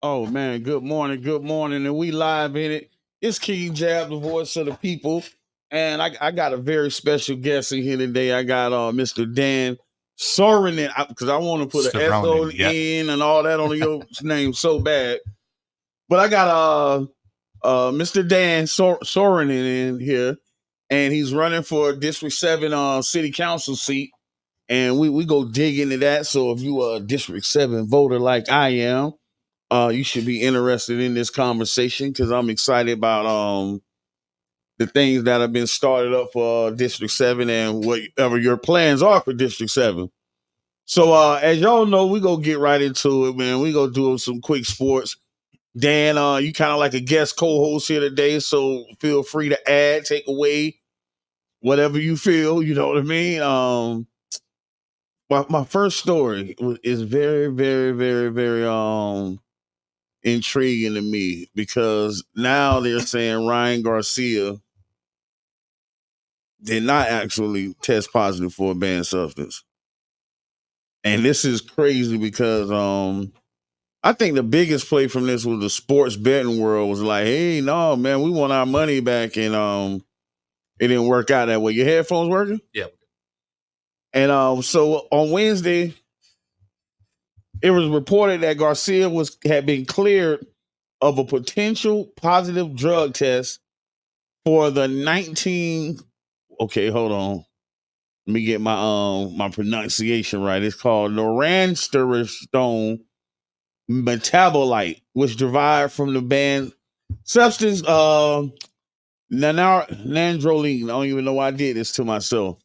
Oh man, good morning, and we live in it. It's King Jab, the voice of the people, and I got a very special guest in here today. I got Mr. Dan Soronen, because I want to put an S on in and all that on your name so bad, but I got Mr. Dan Soronen in here, and he's running for District 7 City Council seat, and we go dig into that. So if you are a District 7 voter like I am, you should be interested in this conversation because I'm excited about the things that have been started up for District 7 and whatever your plans are for District 7. So as y'all know, we gonna get right into it, man. We gonna do some quick sports. Dan, you kind of like a guest co-host here today, so feel free to add, take away, whatever you feel. You know what I mean? My first story is very, very, very, very intriguing to me because now they're saying Ryan Garcia did not actually test positive for a banned substance. And this is crazy because I think the biggest play from this was the sports betting world was like, hey, no, man, we want our money back, and it didn't work out that way. Your headphones working? Yeah. And so on Wednesday, it was reported that Garcia had been cleared of a potential positive drug test for the 19. Okay, hold on. Let me get my pronunciation right. It's called Noransterostone metabolite, which derived from the banned substance nandrolene. I don't even know why I did this to myself.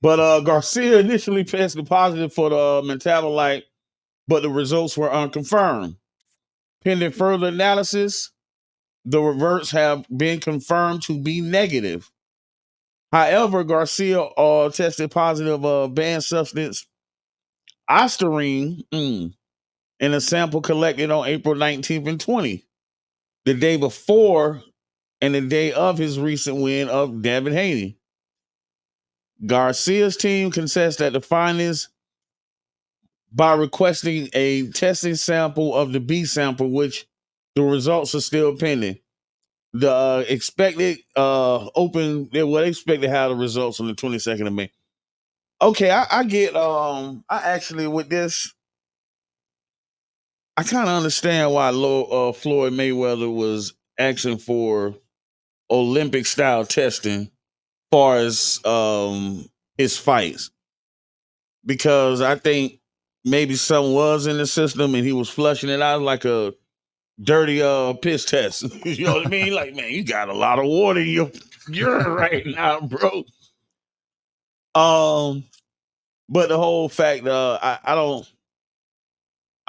But Garcia initially tested positive for the metabolite, but the results were unconfirmed. Pending further analysis, the reverts have been confirmed to be negative. However, Garcia tested positive banned substance ostarine in a sample collected on April 19th and 20th, the day before and the day of his recent win of Devin Haney. Garcia's team contests that the findings by requesting a testing sample of the B sample, which the results are still pending. The expected they expect to have the results on the 22nd of May. Okay, I get I actually with this, I kind of understand why Floyd Mayweather was asking for Olympic style testing far as his fights, because I think maybe something was in the system and he was flushing it out like a dirty piss test. You know what I mean? Like, man, you got a lot of water in your urine right now, bro. But the whole fact, I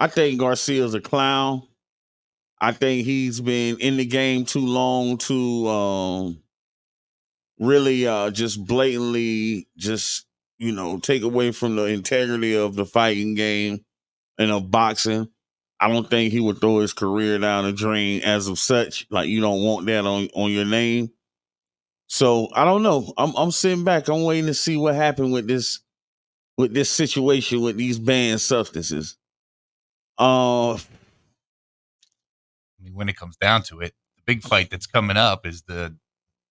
think Garcia's a clown. I think he's been in the game too long to really just blatantly just, take away from the integrity of the fighting game and of boxing. I don't think he would throw his career down the drain as of such. Like, you don't want that on your name. So I don't know. I'm sitting back. I'm waiting to see what happened with this situation with these banned substances. I mean, when it comes down to it, the big fight that's coming up is the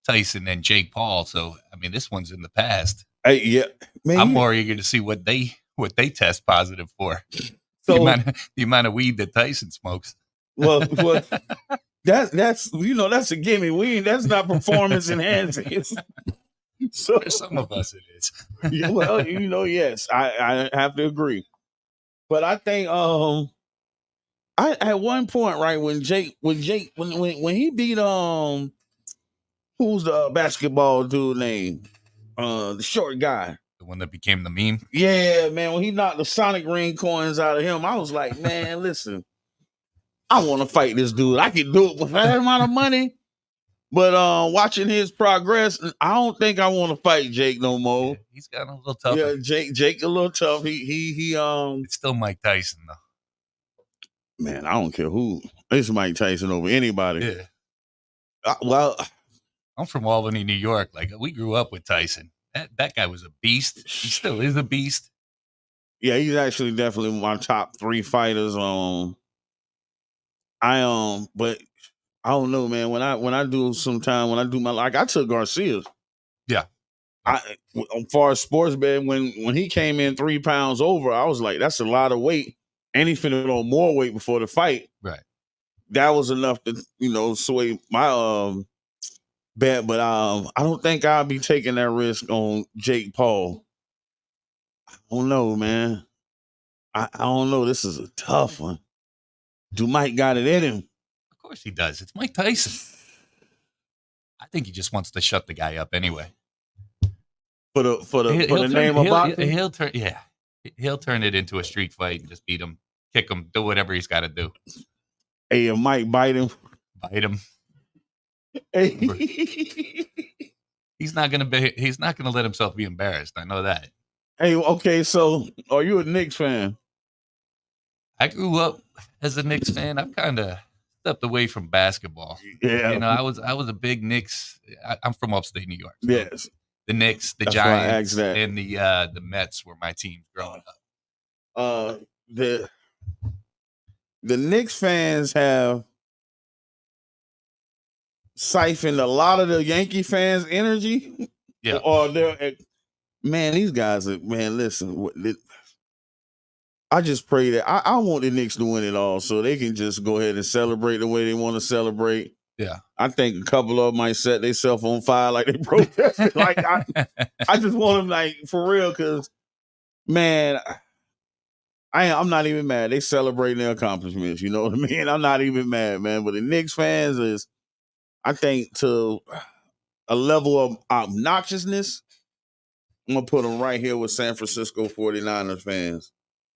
Tyson and Jake Paul. So, I mean, this one's in the past. Yeah, man, I'm more eager to see what they test positive for. So the amount of weed that Tyson smokes. Well, that's that's a gimme. That's not performance enhancing. So for some of us, it is. Yeah, well, yes, I have to agree. But I think I at one point, right, when he beat who's the basketball dude name? The short guy. The one that became the meme? Yeah, man. When he knocked the Sonic ring coins out of him, I was like, man, listen, I want to fight this dude. I can do it with that amount of money. But watching his progress, I don't think I want to fight Jake no more. Yeah, he's gotten a little tough. Yeah, Jake a little tough. He It's still Mike Tyson though. Man, I don't care who. It's Mike Tyson over anybody. Yeah. Well, I'm from Albany, New York. Like, we grew up with Tyson. That guy was a beast. He still is a beast. Yeah, he's actually definitely my top 3 fighters. But I don't know, man. When I do I took Garcia's. Yeah. As far as sports betting, when he came in 3 pounds over, I was like, that's a lot of weight, and he finna on more weight before the fight. Right. That was enough to sway my bet, but I don't think I'll be taking that risk on Jake Paul. I don't know, man. I don't know. This is a tough one. Do Mike got it in him? Of course he does. It's Mike Tyson. I think he just wants to shut the guy up anyway. For the name of boxing? He'll turn it into a street fight and just beat him, kick him, do whatever he's got to do. Hey, if Mike bite him. Hey. He's not gonna let himself be embarrassed. I know that. Hey, okay, so are you a Knicks fan? I grew up as a Knicks fan. I've kind of stepped away from basketball. Yeah, I was a big Knicks. I'm from upstate New York. So yes, the Knicks, the Giants, and the Mets were my teams growing up. The Knicks fans have siphoned a lot of the Yankee fans' energy. Yeah, or these guys are, man, listen. I just pray that I want the Knicks to win it all so they can just go ahead and celebrate the way they want to celebrate. Yeah. I think a couple of them might set themselves on fire like they protested. Like I just want them, like, for real, because, man, I'm not even mad. They celebrating their accomplishments. You know what I mean? I'm not even mad, man. But the Knicks fans is, I think, to a level of obnoxiousness, I'm going to put them right here with San Francisco 49ers fans.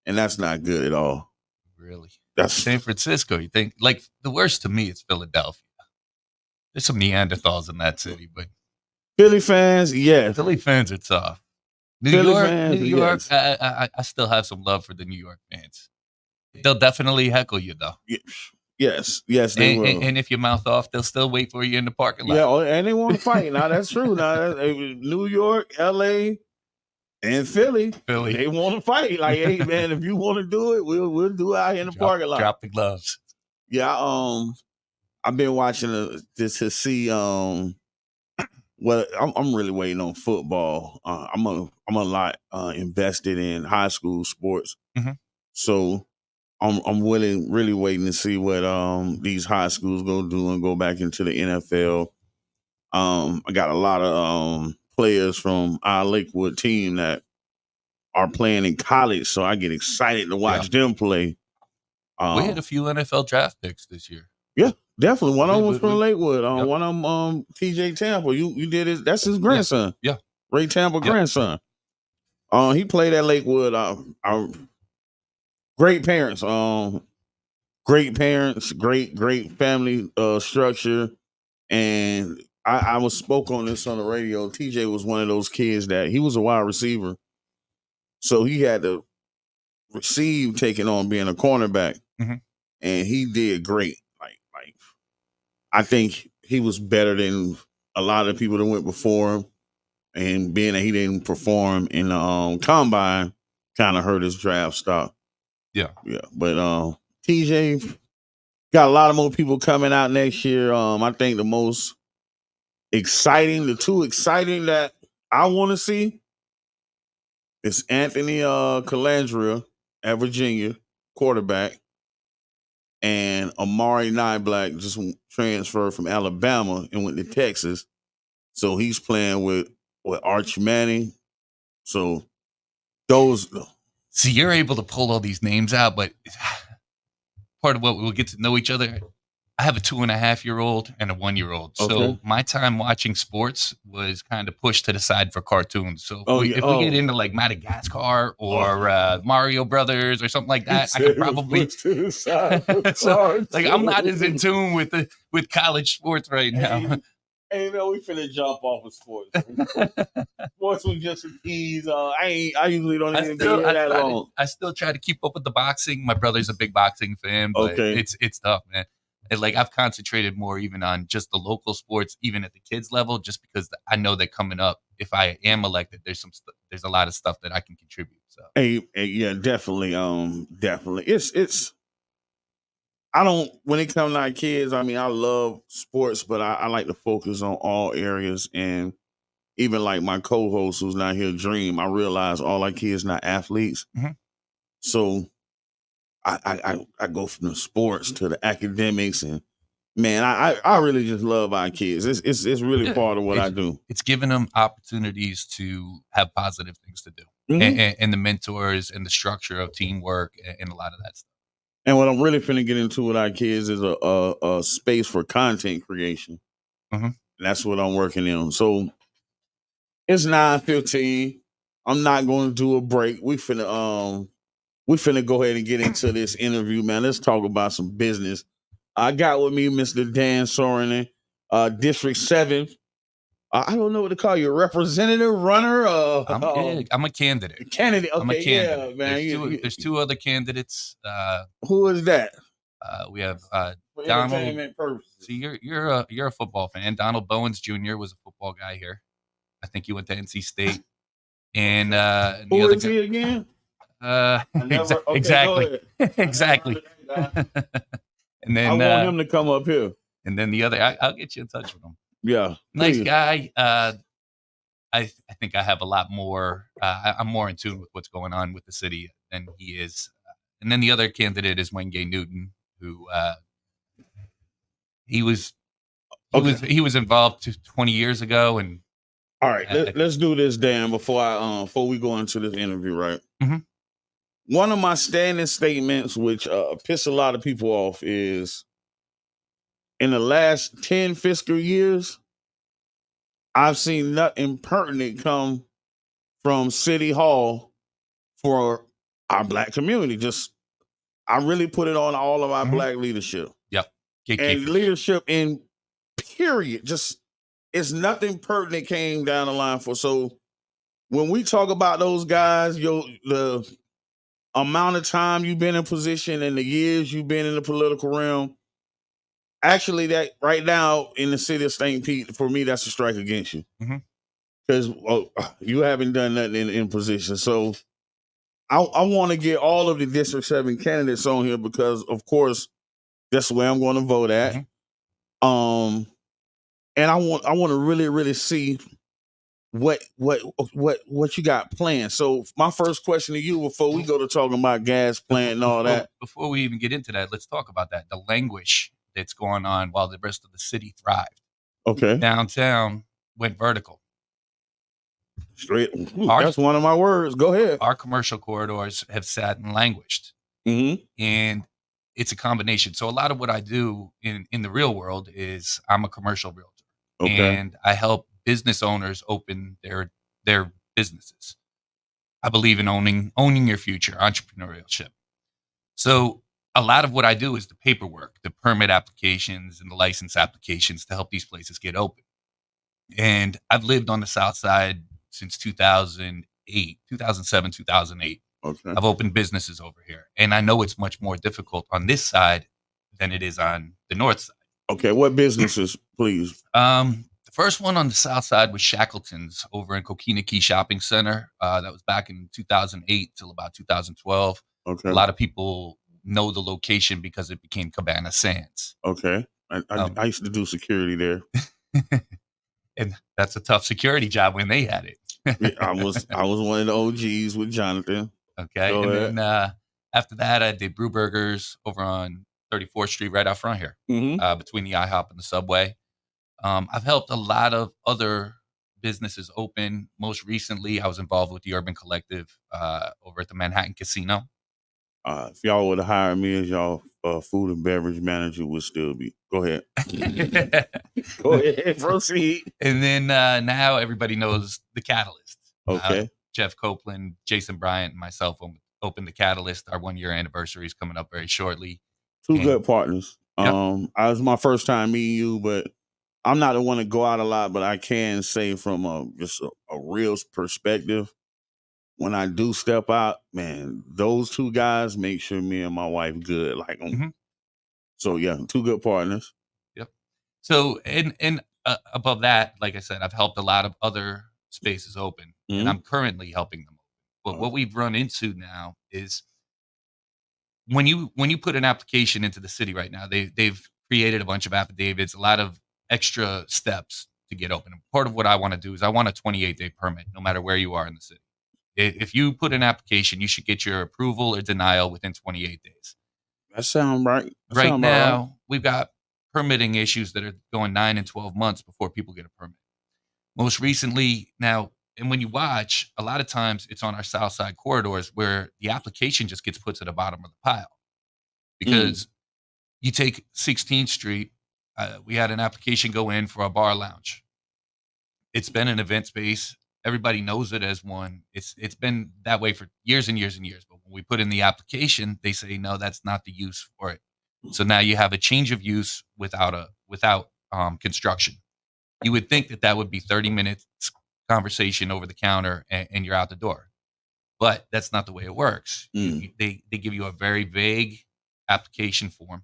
And that's not good at all. Really? That's San Francisco. You think, like, the worst to me is Philadelphia. There's some Neanderthals in that city, but Philly fans, yes. Philly fans are tough. New York, yes. I still have some love for the New York fans. They'll definitely heckle you, though. Yes, they will. And if you mouth off, they'll still wait for you in the parking lot. Yeah, and they want to fight. Now, that's true. Now, New York, L.A., and Philly, they want to fight. Like, hey, man, if you want to do it, we'll do it out here in the parking lot. Drop the gloves. Yeah, I've been watching this to see. I'm really waiting on football. I'm a lot invested in high school sports, so I'm really waiting to see what these high schools go do and go back into the NFL. I got a lot of players from our Lakewood team that are playing in college, so I get excited to watch them play. We had a few NFL draft picks this year. Yeah, definitely. One of them was from Lakewood. One of them, TJ Tampa. You did it. That's his grandson. Yeah. Ray Tampa grandson. He played at Lakewood. Great parents. Great family structure. And I was spoke on this on the radio. TJ was one of those kids that he was a wide receiver. So he had to receive taking on being a cornerback. And he did great. Like I think he was better than a lot of people that went before him. And being that he didn't perform in the combine kind of hurt his draft stock. Yeah. But TJ got a lot of more people coming out next year. I think the two exciting that I want to see is Anthony Calandria at Virginia, quarterback, and Amari Niblack just transferred from Alabama and went to Texas. So he's playing with Arch Manning. So those. See, you're able to pull all these names out, but part of what we'll get to know each other. I have a 2.5-year-old and a 1-year-old. Okay. So my time watching sports was kind of pushed to the side for cartoons. So if we get into like Madagascar or Mario Brothers or something like that, I could probably pushed to the side so, like, I'm not as in tune with college sports right now. Hey, man, we finna jump off of sports. Sports was just a tease. I usually don't even be here that long. I still try to keep up with the boxing. My brother's a big boxing fan, but it's tough, man. And like I've concentrated more even on just the local sports, even at the kids level, just because I know that coming up, if I am elected, there's a lot of stuff that I can contribute. So Yeah, definitely. Definitely. It's. I don't. When it comes to our kids, I mean, I love sports, but I like to focus on all areas. And even like my co-host who's not here, Dream, I realize all our kids not athletes. Mhm. So I go from the sports to the academics, and man, I really just love our kids. It's really Yeah, part of what I do. it's giving them opportunities to have positive things to do, Mhm. and the mentors and the structure of teamwork and a lot of that stuff. And what I'm really finna get into with our kids is a space for content creation. Mhm. And that's what I'm working on. So it's 9:15. I'm not going to do a break. We finna go ahead and get into this interview, man. Let's talk about some business. I got with me Mr. Dan Soronen, District 7. I don't know what to call you, representative, runner, I'm a candidate. candidate. I'm a Okay, yeah, candidate. man. There's two other candidates. Who is that? We have For Donald. entertainment purposes. See, you're a football fan. Donald Bowens Jr. was a football guy here. I think he went to NC State. And the Who other is he again? Okay, exactly, go ahead. exactly. And I then want him to come up here. and then the other, I'll get you in touch with him. Yeah, Nice please. guy. I think I have a lot more. I'm more in tune with what's going on with the city than he is. And then the other candidate is Wayne Gay Newton, who he was he was involved 20 years ago, and All right, let's do this, Dan. Before we go into this interview, right? Mhm. One of my standing statements, which piss a lot of people off, is in the last 10 fiscal years, I've seen nothing pertinent come from City Hall for our black community. Just I really put it on all of our Mhm. black leadership. Yep, And gatekeepers. leadership in period. Just it's nothing pertinent came down the line for. So when we talk about those guys, the amount of time you've been in position and the years you've been in the political realm, actually, that right now in the city of St. Pete, for me, that's a strike against you Mhm. because you haven't done nothing in position. So I want to get all of the District 7 candidates on here because, of course, that's where I'm going to vote at. Mhm. And I want to really really see what you got planned. So my first question to you before we go to talking about gas plant and all that. Before we even get into that, let's talk about that. The languish that's going on while the rest of the city thrived. Okay. Downtown went vertical. Straight. That's one of my words. Go ahead. Our commercial corridors have sat and languished. Mm-hmm. And it's a combination. So a lot of what I do in the real world is I'm a commercial realtor. Okay. And I help business owners open their businesses. I believe in owning your future, entrepreneurship. So a lot of what I do is the paperwork, the permit applications and the license applications to help these places get open. And I've lived on the South Side since 2008, 2007, 2008. Okay. I've opened businesses over here, and I know it's much more difficult on this side than it is on the north side. Okay, what businesses, please? The first one on the south side was Shackleton's over in Coquina Key Shopping Center. That was back in 2008 till about 2012. Okay. A lot of people know the location because it became Cabana Sands. Okay. I used to do security there. And that's a tough security job when they had it. I was one of the OGs with Jonathan. Okay. Go and ahead. then after that, I did Brew Burgers over on 34th Street, right out front here, Mm-hmm. between the IHOP and the Subway. I've helped a lot of other businesses open. Most recently, I was involved with the Urban Collective over at the Manhattan Casino. If y'all would have hired me as y'all food and beverage manager, would still be. Go ahead. Go ahead. Proceed. And then now everybody knows the Catalyst. Okay. Jeff Copeland, Jason Bryant, and myself opened the Catalyst. Our 1 year anniversary is coming up very shortly. Two good partners. Yep. I was my first time meeting you, but I'm not the one to go out a lot, but I can say from just a real perspective, when I do step out, man, those two guys make sure me and my wife good. Like, So yeah, two good partners. Yep. So and above that, like I said, I've helped a lot of other spaces open, and I'm currently helping them. But what we've run into now is when you put an application into the city right now, they've created a bunch of affidavits, a lot of extra steps to get open. And part of what I want to do is I want a 28-day permit, no matter where you are in the city. If you put an application, you should get your approval or denial within 28 days. That sound right. Right now, we've got permitting issues that are going 9 and 12 months before people get a permit. Most recently, now, and when you watch, a lot of times it's on our south side corridors where the application just gets put to the bottom of the pile because you take 16th Street. We had an application go in for a bar lounge. It's been an event space. Everybody knows it as one. It's been that way for years and years and years. But when we put in the application, they say no, that's not the use for it. So now you have a change of use without construction. You would think that that would be 30 minutes conversation over the counter and you're out the door. But that's not the way it works. They give you a very vague application form.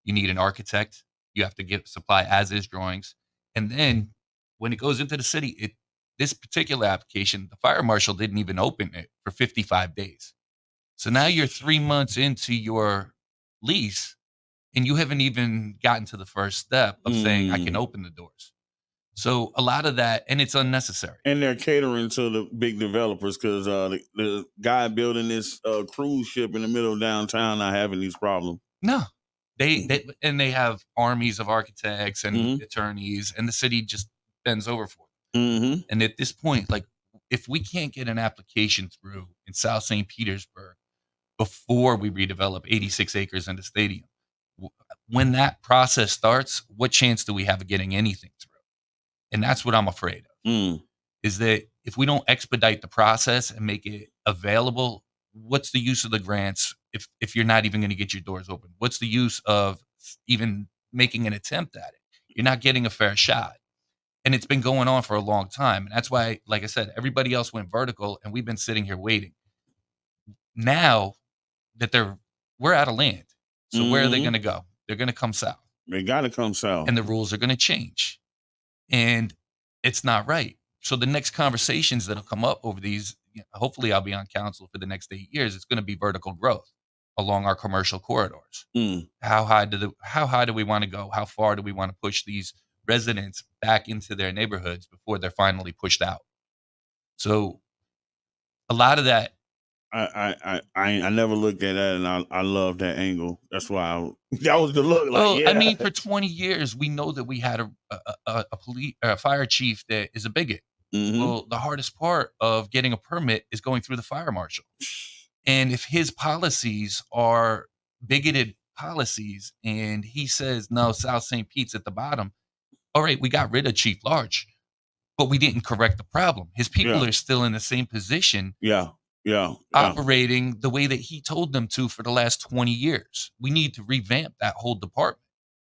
You need an architect. You have to supply as-is drawings. And then when it goes into the city, this particular application, the fire marshal didn't even open it for 55 days. So now you're 3 months into your lease and you haven't even gotten to the first step of saying I can open the doors. So a lot of that, and it's unnecessary. And they're catering to the big developers because the guy building this cruise ship in the middle of downtown not having these problems. No, they have armies of architects and attorneys, and the city just bends over for it. And at this point, like if we can't get an application through in South St. Petersburg before we redevelop 86 acres in the stadium, when that process starts, what chance do we have of getting anything through? And that's what I'm afraid of, is that if we don't expedite the process and make it available, what's the use of the grants if you're not even going to get your doors open? What's the use of even making an attempt at it? You're not getting a fair shot. And it's been going on for a long time. And that's why, like I said, everybody else went vertical and we've been sitting here waiting. Now that we're out of land. So where are they going to go? They're going to come south. They got to come south. And the rules are going to change. And it's not right. So the next conversations that'll come up over these, hopefully I'll be on council for the next 8 years. It's going to be vertical growth along our commercial corridors. How high do we want to go? How far do we want to push these residents back into their neighborhoods before they're finally pushed out? So a lot of that. I never looked at that, and I love that angle. That's why that was the look. Well, I mean, for 20 years, we know that we had a fire chief that is a bigot. Well, the hardest part of getting a permit is going through the fire marshal. And if his policies are bigoted policies and he says, no, South St. Pete's at the bottom, all right, we got rid of Chief Large, but we didn't correct the problem. His people are still in the same position. Operating the way that he told them to for the last 20 years. We need to revamp that whole department.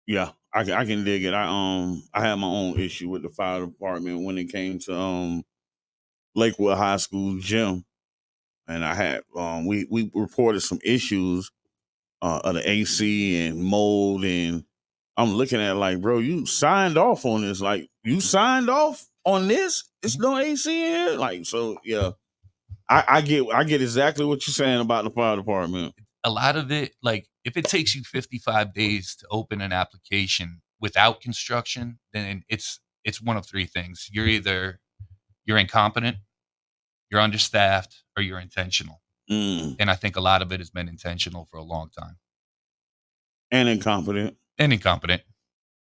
Yeah, I can dig it. I had my own issue with the fire department when it came to Lakewood High School gym, and I had we reported some issues of the AC and mold, and I'm looking at it like, bro, you signed off on this. Like, you signed off on this? It's no AC in here? Like, so yeah. I get exactly what you're saying about the fire department. A lot of it, like if it takes you 55 days to open an application without construction, then it's one of three things. You're either incompetent, you're understaffed, or you're intentional. And I think a lot of it has been intentional for a long time. And incompetent.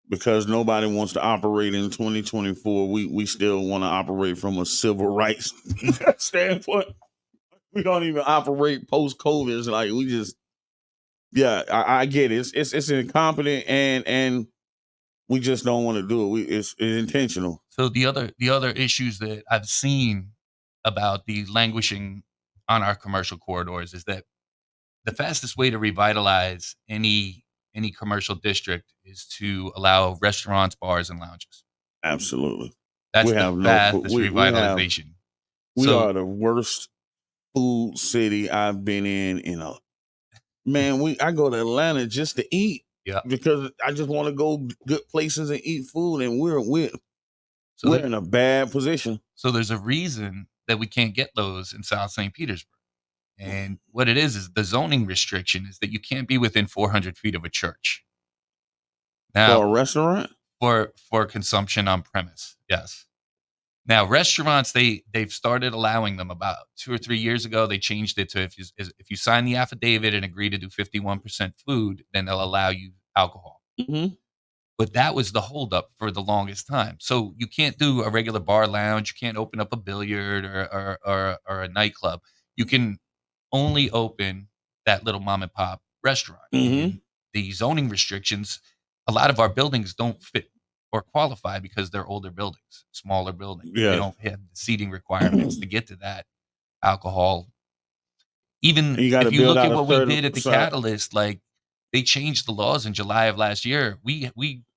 Because nobody wants to operate in 2024. We still want to operate from a civil rights standpoint. We don't even operate post-COVID. It's like we just, I get it. It's incompetent and we just don't want to do it. It's intentional. So the other issues that I've seen about the languishing on our commercial corridors is that the fastest way to revitalize any commercial district is to allow restaurants, bars, and lounges. Absolutely. That's the fastest revitalization. We are the worst food city I've been in I go to Atlanta just to eat. Yeah. because I just want to go good places and eat food, and we're So in a bad position. So there's a reason that we can't get those in South St. Petersburg. And what it is the zoning restriction is that you can't be within 400 feet of a church. For Now, a restaurant? for consumption on premise, yes. Now, restaurants they've started allowing them about 2 or 3 years ago. They changed it to if you sign the affidavit and agree to do 51% food, then they'll allow you alcohol. Mm-hmm. But that was the holdup for the longest time. So you can't do a regular bar lounge. You can't open up a billiard or a nightclub. You can only open that little mom and pop restaurant. Mm-hmm. And the zoning restrictions, a lot of our buildings don't fit or qualify because they're older buildings, smaller buildings. They Yeah. don't have the seating requirements to get to that alcohol. Even You got to if you build look out at a what we certain. did at the Catalyst, like they changed the laws in July of last year. We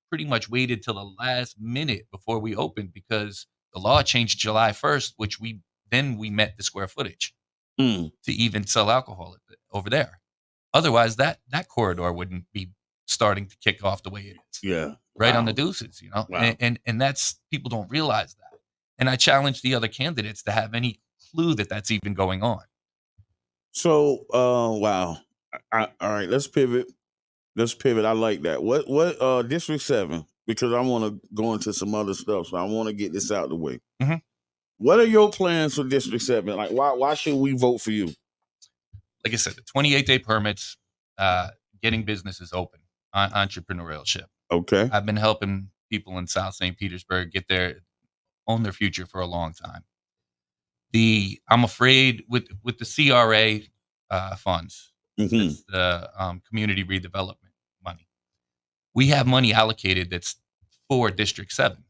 pretty much waited till the last minute before we opened because the law changed July 1st, which we met the square footage Mm. to even sell alcohol over there. Otherwise, that corridor wouldn't be starting to kick off the way it is. Yeah. Right Wow. on the deuces, Wow. and that's people don't realize that. And I challenge the other candidates to have any clue that that's even going on. So, wow. All right, let's pivot. I like that. What District 7, because I want to go into some other stuff, so I want to get this out of the way. Mhm. What are your plans for District 7? Like, why should we vote for you? Like I said, the 28-day permits, getting businesses open, entrepreneurship. Okay. I've been helping people in South St. Petersburg own their future for a long time. I'm afraid with the CRA funds, Mm-hmm. that's the community redevelopment money. We have money allocated that's for District 7.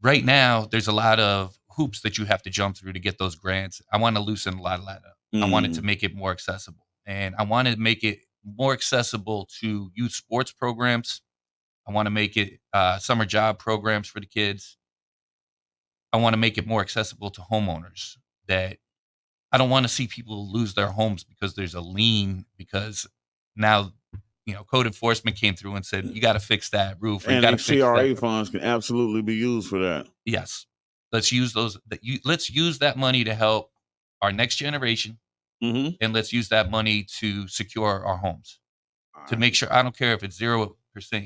Right now, there's a lot of hoops that you have to jump through to get those grants. I want to loosen a lot of that up. I wanted to make it more accessible. And I want to make it more accessible to youth sports programs. I want to make it summer job programs for the kids. I want to make it more accessible to homeowners. That I don't want to see people lose their homes because there's a lien, because now, code enforcement came through and said, you got to fix that roof. Or you And got the to fix CRA that. funds can absolutely be used for that. Yes. Let's use let's use that money to help our next generation. Mm-hmm. And let's use that money to secure our homes. All To right. make sure, I don't care if it's 0%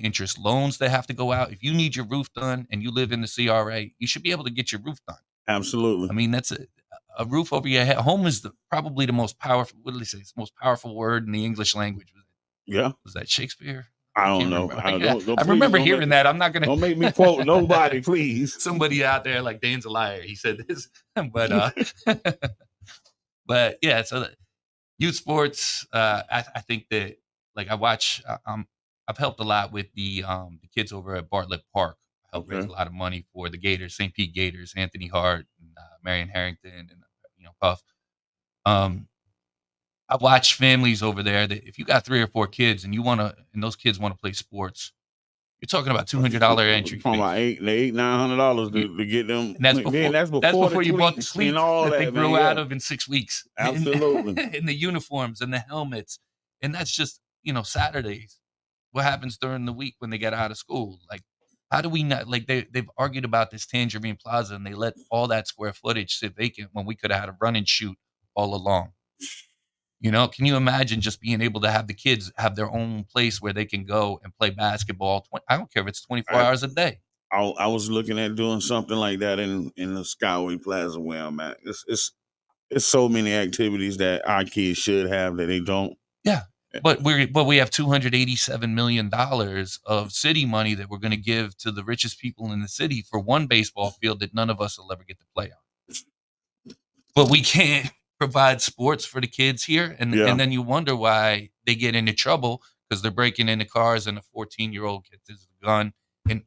interest loans that have to go out. If you need your roof done and you live in the CRA, you should be able to get your roof done. Absolutely. I mean, that's a roof over your head. Home is probably the most powerful. What did they say? It's the most powerful word in the English language. Yeah. Was that Shakespeare? I don't know. I remember hearing that. I'm not gonna. Don't make me quote nobody, please. Somebody out there like Dan's a liar. He said this, but but yeah. So youth sports. I think that like I've helped a lot with the kids over at Bartlett Park. I helped raise a lot of money for the Gators, St. Pete Gators, Anthony Hart, and Marion Harrington, and Puff. I watch families over there that if you got 3 or 4 kids and those kids want to play sports, you're talking about $200 entry fee. About $900 to get them. And that's before you bought the cleats and all that that they grow man, out of in 6 weeks. Absolutely. And the uniforms and the helmets. And that's just, Saturdays. What happens during the week when they get out of school? Like, how do we not, like, they've argued about this Tangerine Plaza and they let all that square footage sit vacant when we could have had a run and shoot all along. Can you imagine just being able to have the kids have their own place where they can go and play basketball? I don't care if it's 24 hours a day. I was looking at doing something like that in the Skyway Plaza where I'm at. It's so many activities that our kids should have that they don't. Yeah, but we have $287 million of city money that we're going to give to the richest people in the city for one baseball field that none of us will ever get to play on. But we can't provide sports for the kids here, and then you wonder why they get into trouble because they're breaking into cars and a 14-year-old gets his gun, and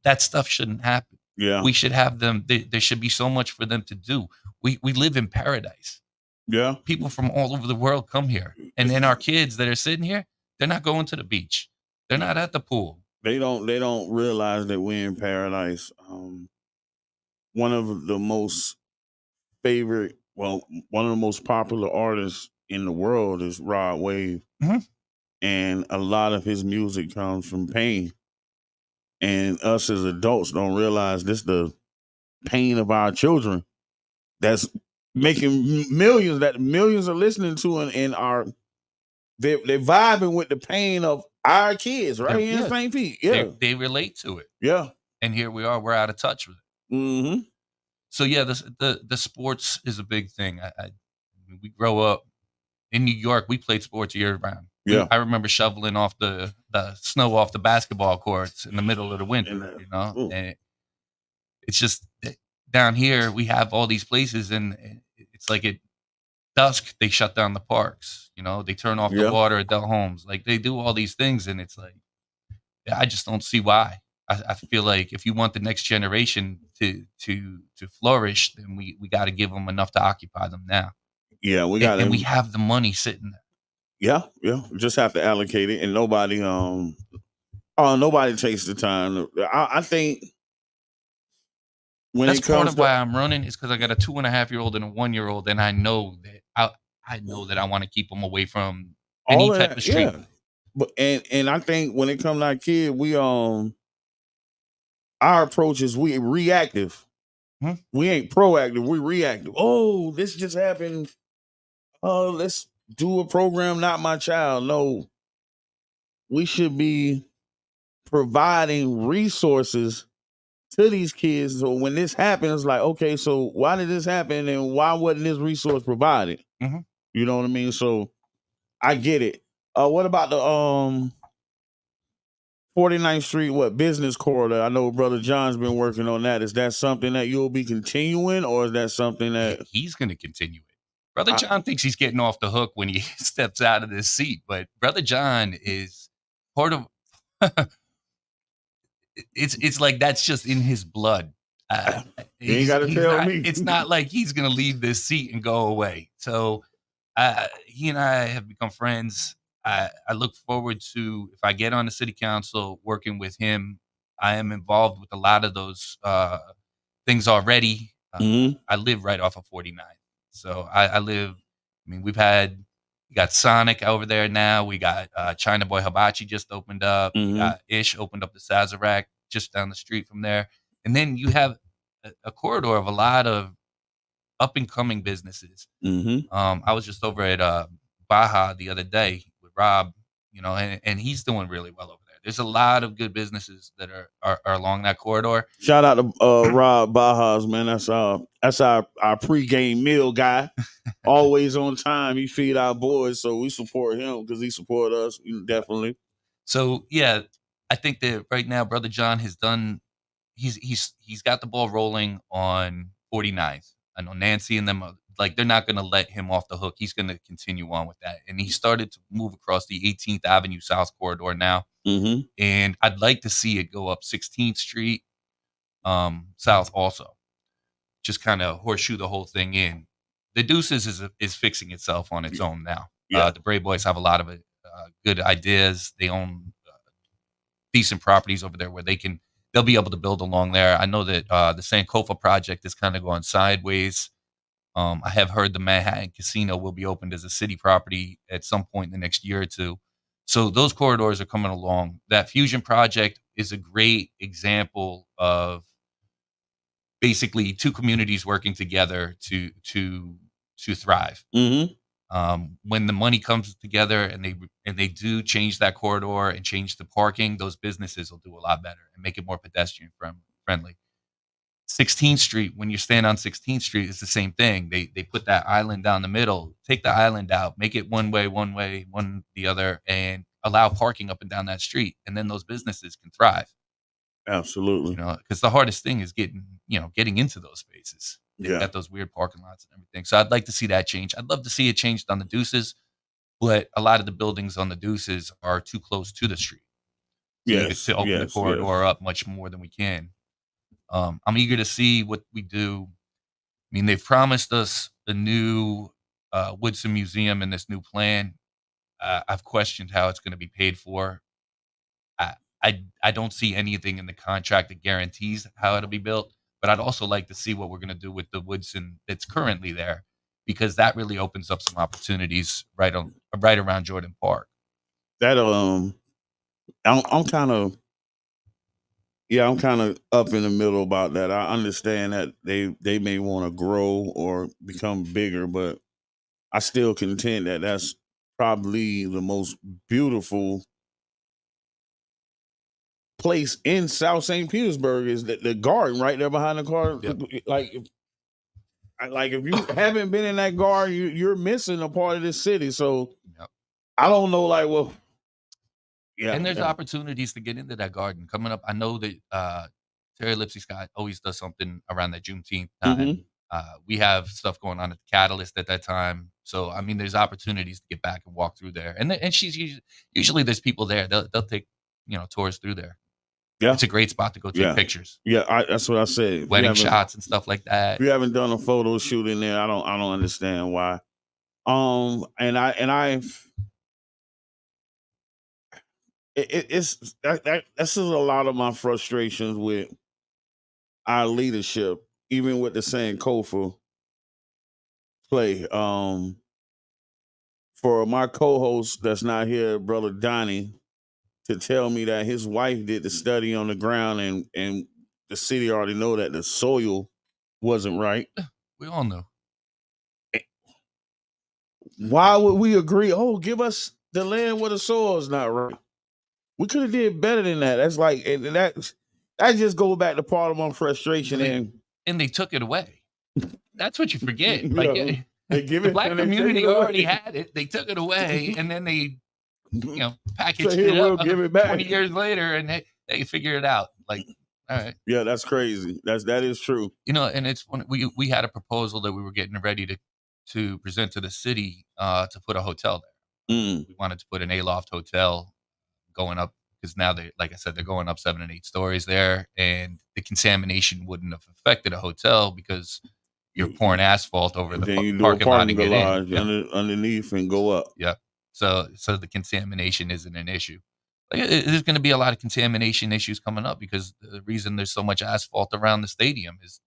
that stuff shouldn't happen. Yeah, we should have them. There should be so much for them to do. We live in paradise. Yeah, people from all over the world come here, and then our kids that are sitting here, they're not going to the beach. They're not at the pool. They don't realize that we're in paradise. One of the most one of the most popular artists in the world is Rod Wave. Mm-hmm. and a lot of his music comes from pain. And us as adults don't realize this the pain of our children that's making millions that millions are listening to and are they're vibing with the pain of our kids right here in Yeah, St. Pete. Yeah, they relate to it, yeah. and here we are. We're out of touch with it. Mm-hmm. So yeah, the sports is a big thing. We grow up in New York. We played sports year round. Yeah. I remember shoveling off the snow off the basketball courts in the middle of the And winter. ooh, And it's just down here we have all these places, and it's like at dusk they shut down the parks. They turn off the yeah, water at Del Homes. Like they do all these things, and it's like I just don't see why. I feel like if you want the next generation to flourish, then we got to give them enough to occupy them now, yeah. We and we got have the money sitting there. yeah, yeah. We just have to allocate it, and nobody takes the time. I think when That's it part comes of why to I'm running is because I got a 2.5-year-old and a 1-year-old, and I know that I know that I want to keep them away from any all of type that, of street. yeah. But and I think when it comes to our kid, we our approach is we reactive. Hmm? We ain't proactive. We reactive. Oh, this just happened. Oh, let's do a program. Not my child. No, we should be providing resources to these kids. So when this happens, like, okay, so why did this happen, and why wasn't this resource provided? Mm-hmm. You know what I mean? So I get it. What about the 49th Street, business corridor? I know Brother John's been working on that. Is that something that you'll be continuing, or is that something that He's going to continue it. Brother I, John thinks he's getting off the hook when he steps out of this seat, but Brother John is part of. It's like that's just in his blood. you ain't got to He's tell not. me? It's not like he's going to leave this seat and go away. So he and I have become friends. I look forward to if I get on the city council working with him. I am involved with a lot of those things already. Hmm. I live right off of 49. So I live. I mean, we got Sonic over there now. We got China Boy Hibachi just opened up. We Hmm. got Ish opened up the Sazerac just down the street from there. And then you have a corridor of a lot of up and coming businesses. Hmm. I was just over at Baja the other day with Rob, and he's doing really well over there. There's a lot of good businesses that are along that corridor. Shout out to Rob Bajas, man. That's our pregame meal guy. Always on time. He feed our boys, so we support him because he support us definitely. So yeah, I think that right now, Brother John has done. He's got the ball rolling on 49th. I know Nancy and them like they're not going to let him off the hook. He's going to continue on with that, and he started to move across the 18th Avenue South corridor now. Hmm. And I'd like to see it go up 16th Street South also. Just kind of horseshoe the whole thing in. The Deuces is fixing itself on its own now. Yeah. The Brave Boys have a lot of good ideas. They own decent properties over there where they'll be able to build along there. I know that the Sankofa project is kind of going sideways. I have heard the Manhattan Casino will be opened as a city property at some point in the next year or two. So those corridors are coming along. That Fusion project is a great example of basically two communities working together to thrive. Hmm. When the money comes together and they do change that corridor and change the parking, those businesses will do a lot better and make it more pedestrian friendly. 16th Street, when you stand on 16th Street, it's the same thing. They put that island down the middle, take the island out, make it one way, one the other, and allow parking up and down that street, and then those businesses can thrive. Absolutely. Because the hardest thing is getting into those spaces. They've Yeah. got those weird parking lots and everything. So I'd like to see that change. I'd love to see it changed on the Deuces, but a lot of the buildings on the Deuces are too close to the street. So you get Yes. to open the Yes. corridor up much more than we can. I'm eager to see what we do. I mean, they've promised us a new Woodson Museum in this new plan. I've questioned how it's going to be paid for. I, I don't see anything in the contract that guarantees how it'll be built, but I'd also like to see what we're going to do with the Woodson that's currently there, because that really opens up some opportunities right around Jordan Park. that I'm kind of I'm kind of up in the middle about that. I understand that they may want to grow or become bigger, but I still contend that that's probably the most beautiful place in South St. Petersburg is the garden right there behind the car. Yep. Like if you haven't been in that garden, you're missing a part of this city. So Yep. I don't know, like, well, yeah. And there's Yeah. opportunities to get into that garden coming up. I know that Terry Lipsy Scott always does something around that Juneteenth time. We have stuff going on at the Catalyst at that time. So I mean, there's opportunities to get back and walk through there. And she's usually there's people there. They'll take tours through there. Yeah. It's a great spot to go take pictures. Yeah, that's what I said. Wedding shots and stuff like that. If you haven't done a photo shoot in there, I don't understand why. It's this is a lot of my frustrations with our leadership, even with the Sankofa play. For my co-host that's not here, brother Donnie, to tell me that his wife did the study on the ground and the city already know that the soil wasn't right. We all know. Why would we agree? Oh, give us the land where the soil is not right. We could have did better than that. That's like that just goes back to part of my frustration. And they took it away. That's what you forget. Like they give the it, black community already had it. They took it away, and then they packaged it up give it back 20 years later, and they figure it out. Like, all right. Yeah, that's crazy. That is true. And it's when we had a proposal that we were getting ready to present to the city to put a hotel there. We wanted to put an A-loft hotel going up because now like I said, they're going up 7 and 8 stories there, and the contamination wouldn't have affected a hotel because you're pouring asphalt over the parking lot and get in underneath and go up. Yeah. So the contamination isn't an issue. Like, there's going to be a lot of contamination issues coming up because the reason there's so much asphalt around the stadium is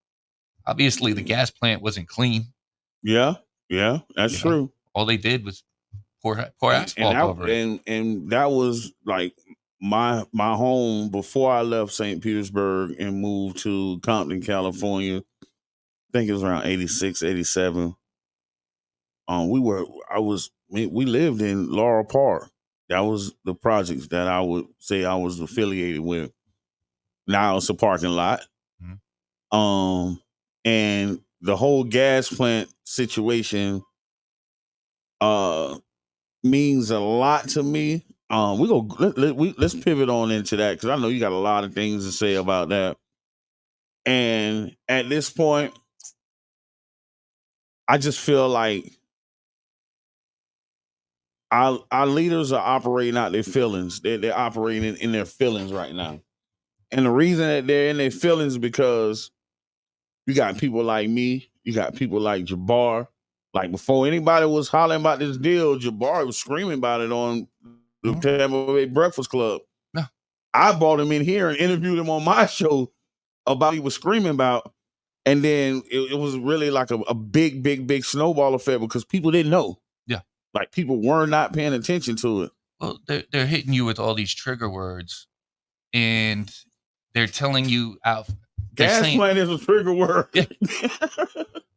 obviously the gas plant wasn't clean. Yeah, that's true. All they did was pour asphalt over it. And that was like my home before I left St. Petersburg and moved to Compton, California. I think it was around 86, 87. We lived in Laurel Park. That was the projects that I would say I was affiliated with. Now it's a parking lot. Mm-hmm. And the whole gas plant situation means a lot to me. Let's pivot on into that because I know you got a lot of things to say about that. And at this point, I just feel like our leaders are operating out their feelings. They're operating in their feelings right now. And the reason that they're in their feelings is because you got people like me, you got people like Jabbar. Like before anybody was hollering about this deal, Jabbar was screaming about it on the Tampa Bay Breakfast Club. Yeah. I brought him in here and interviewed him on my show about what he was screaming about. And then it was really like a big snowball effect because people didn't know. Yeah. Like people were not paying attention to it. Well, they're hitting you with all these trigger words and they're telling you out. Gas plant is a trigger word. Yeah.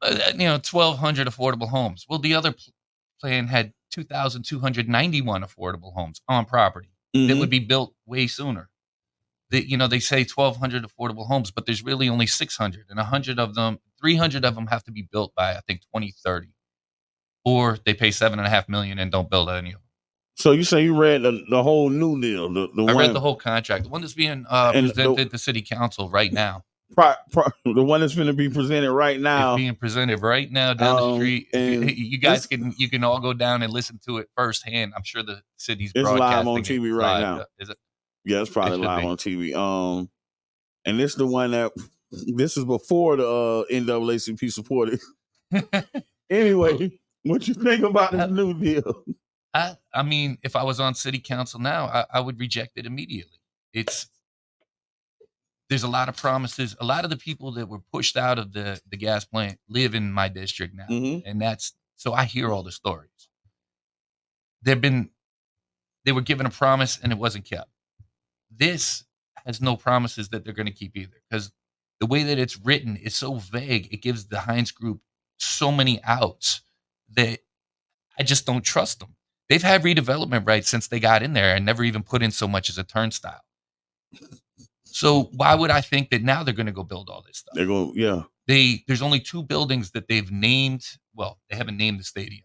1,200 affordable homes. Well, the other plan had 2,291 affordable homes on property that would be built way sooner. They say 1,200 affordable homes, but there's really only 600, and 300 of them have to be built by I think 2030, or they pay $7.5 million and don't build any of them. So you say you read the whole new deal? I read the whole contract, the one that's being presented to City Council right now. The one that's going to be presented right now. It's being presented right now down the street. You guys can all go down and listen to it firsthand. I'm sure the city's broadcasting. It's live on TV right now. Is it? Yeah, it's probably live on TV. And this is the one this is before the NAACP supported. Anyway, what you think about this new deal? I mean, if I was on City Council now, I would reject it immediately. There's a lot of promises. A lot of the people that were pushed out of the gas plant live in my district now. And so I hear all the stories. There've been they were given a promise and it wasn't kept. This has no promises that they're going to keep either, because the way that it's written is so vague. It gives the Heinz Group so many outs that I just don't trust them. They've had redevelopment rights since they got in there and never even put in so much as a turnstile. So why would I think that now they're going to go build all this stuff? They're going, yeah. There's only 2 buildings that they've named. Well, they haven't named the stadium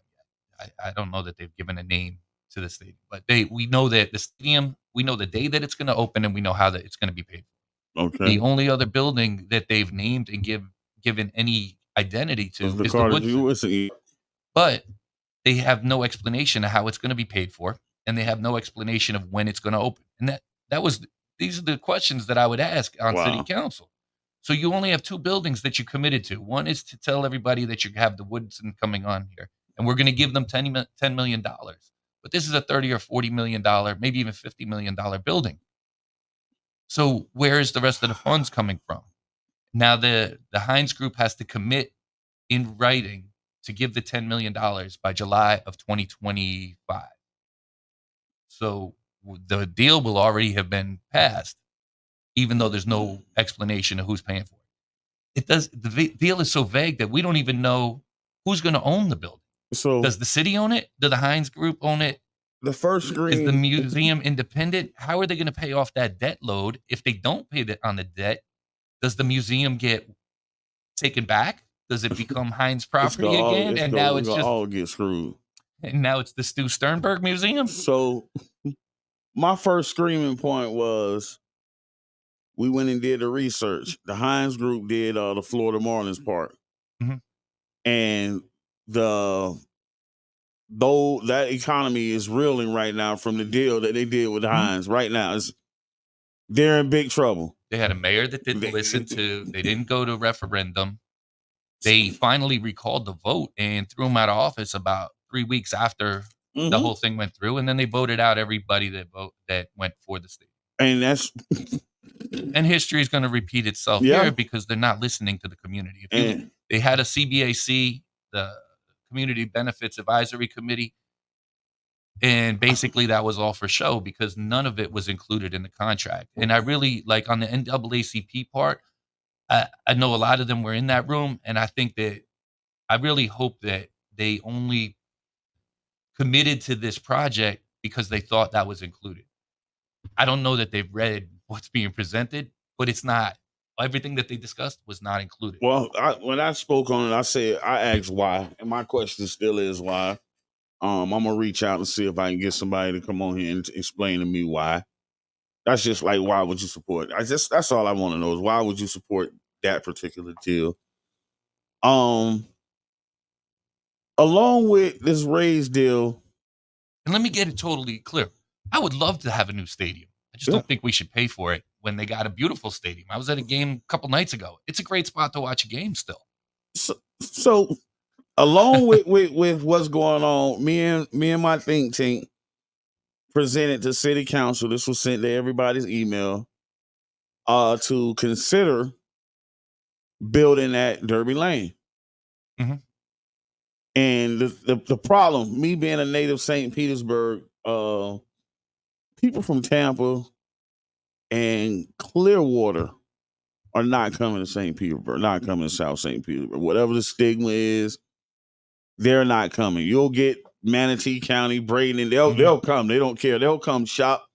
yet. I don't know that they've given a name to the stadium, but we know that the stadium, we know the day that it's going to open, and we know how that it's going to be paid for. Okay. The only other building that they've named and given any identity to is the Woodson. But they have no explanation of how it's going to be paid for, and they have no explanation of when it's going to open. And these are the questions that I would ask on city council. So you only have 2 buildings that you committed to. One is to tell everybody that you have the Woodson coming on here, and we're going to give them $10 million. But this is a $30 or $40 million, maybe even $50 million building. So where is the rest of the funds coming from? Now the Heinz Group has to commit in writing to give the $10 million by July of 2025. So the deal will already have been passed, even though there's no explanation of who's paying for it. The deal is so vague that we don't even know who's going to own the building. So does the city own it? Does the Heinz Group own it? The first screen is the museum independent. How are they going to pay off that debt load? If they don't pay on the debt, does the museum get taken back? Does it become Heinz property again? And now it's just all get screwed. And now it's the Stu Sternberg Museum. So my first screaming point was, we went and did the research. The Heinz Group did the Florida Marlins Park, and though that economy is reeling right now from the deal that they did with Heinz. Right now, they're in big trouble. They had a mayor that didn't listen to. They didn't go to referendum. They finally recalled the vote and threw him out of office about 3 weeks after the whole thing went through, and then they voted out everybody that went for the state. And that's and history is going to repeat itself here because they're not listening to the community. They had a CBAC, the Community Benefits Advisory Committee, and basically that was all for show because none of it was included in the contract. And I really, like on the NAACP part, I know a lot of them were in that room, and I think that I really hope that they only committed to this project because they thought that was included. I don't know that they've read what's being presented, but it's not. Everything that they discussed was not included. Well, when I spoke on it, I asked why, and my question still is why. I'm gonna reach out and see if I can get somebody to come on here and explain to me why. That's just like, why would you support? That's all I want to know is why would you support that particular deal? Along with this raise deal, and let me get it totally clear. I would love to have a new stadium. I just don't think we should pay for it when they got a beautiful stadium. I was at a game a couple nights ago. It's a great spot to watch a game still. So along with what's going on, me and my think tank presented to city council. This was sent to everybody's email to consider building at Derby Lane. And the problem, me being a native St. Petersburg, people from Tampa and Clearwater are not coming to St. Petersburg, not coming to South St. Petersburg. Whatever the stigma is, they're not coming. You'll get Manatee County, Braden, they'll come. They don't care. They'll come shop,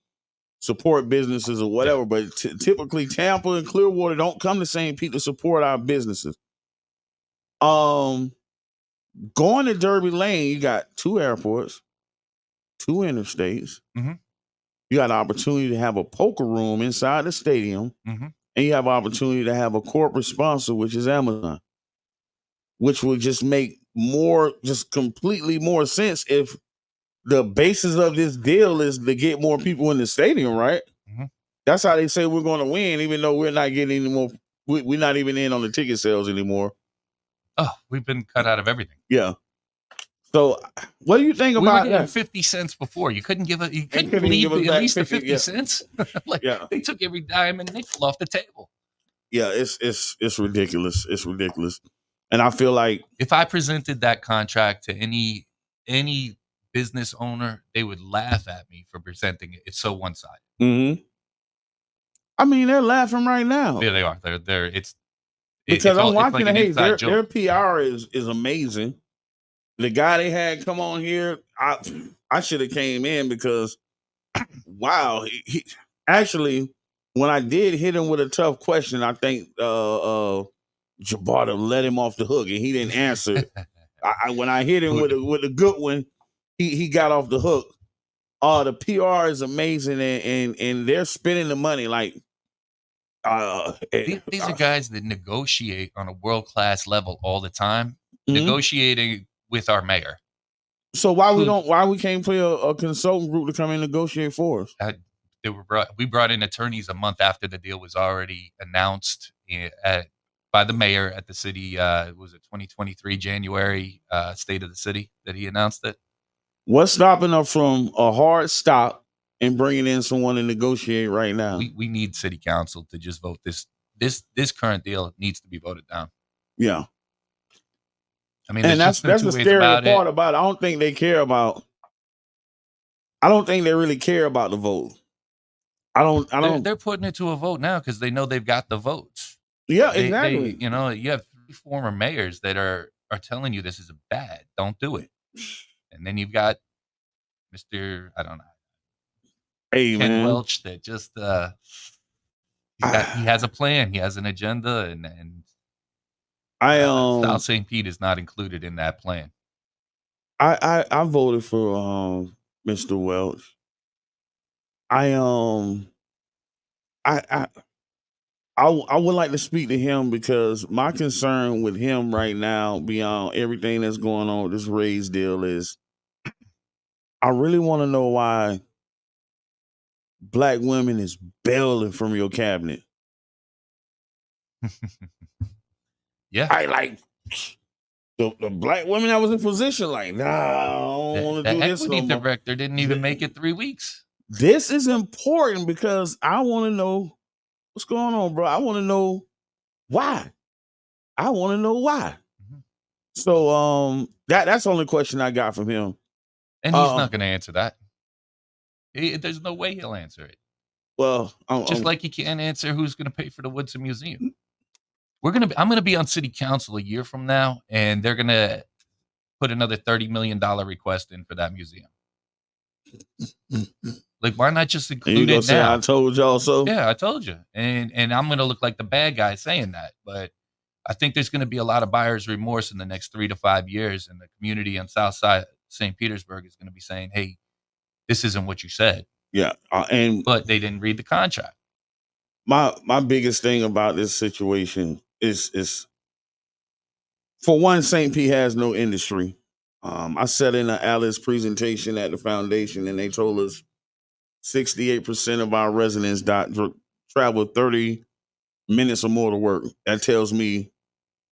support businesses or whatever. But typically Tampa and Clearwater don't come to St. Pete to support our businesses. Going to Derby Lane, you got 2 airports, 2 interstates. You got an opportunity to have a poker room inside the stadium, and you have an opportunity to have a corporate sponsor, which is Amazon, which would just make completely more sense if the basis of this deal is to get more people in the stadium, right? That's how they say we're going to win, even though we're not getting any more. We're not even in on the ticket sales anymore. Oh, we've been cut out of everything. Yeah. So, what do you think about that? 50 cents before. You couldn't leave at least the 50 cents. They took every dime and nickel off the table. Yeah, it's ridiculous. It's ridiculous. And I feel like if I presented that contract to any business owner, they would laugh at me for presenting it. It's so one-sided. Mm-hmm. I mean, they're laughing right now. Yeah, they are. They're Because I'm it's watching like it. an Hey, inside their joke. PR is amazing. The guy they had come on here, I should have came in because wow, he actually when I did hit him with a tough question, I think Jabata let him off the hook and he didn't answer. When I hit him with a good one, he got off the hook. The PR is amazing and they're spending the money like These are guys that negotiate on a world-class level all the time, mhm. negotiating with our mayor. So why we can't play a consultant group to come and negotiate for us? We brought in attorneys a month after the deal was already announced by the mayor at the city. Was it 2023 January state of the city that he announced it? What's stopping us from a hard stop and bringing in someone to negotiate right now? We need city council to just vote this current deal needs to be voted down. Yeah. I mean, and that's the scary part about it. I don't think they care about. I don't think they really care about the vote. I don't. They're putting it to a vote now because they know they've got the votes. Yeah, exactly. You have 3 former mayors that are telling you this is bad. Don't do it. And then you've got Mr. I don't know. Hey, Ken man. Welch that just he has a plan. He has an agenda, and South St. Pete is not included in that plan. I voted for Mr. Welch. I would like to speak to him because my concern with him right now, beyond everything that's going on with this raise deal, is I really want to know why black women is bailing from your cabinet. Yeah, I like the black women that was in position. Like, nah, I don't want to do this. The equity director didn't even make it 3 weeks. This is important because I want to know what's going on, bro. I want to know why. I want to know why. Mm-hmm. So that's the only question I got from him. And he's not going to answer that. There's no way he'll answer it. Well, just like he can't answer who's going to pay for the Woodson Museum. I'm going to be on city council a year from now, and they're going to put another $30 million request in for that museum. Like, why not just include it now? I told y'all so. Yeah, I told you. And I'm going to look like the bad guy saying that. But I think there's going to be a lot of buyer's remorse in the next 3 to 5 years. And the community on South Side St. Petersburg is going to be saying, hey, this isn't what you said. Yeah. But they didn't read the contract. My biggest thing about this situation is for one, St. Pete has no industry. I sat in an Alice presentation at the foundation, and they told us 68% of our residents travel 30 minutes or more to work. That tells me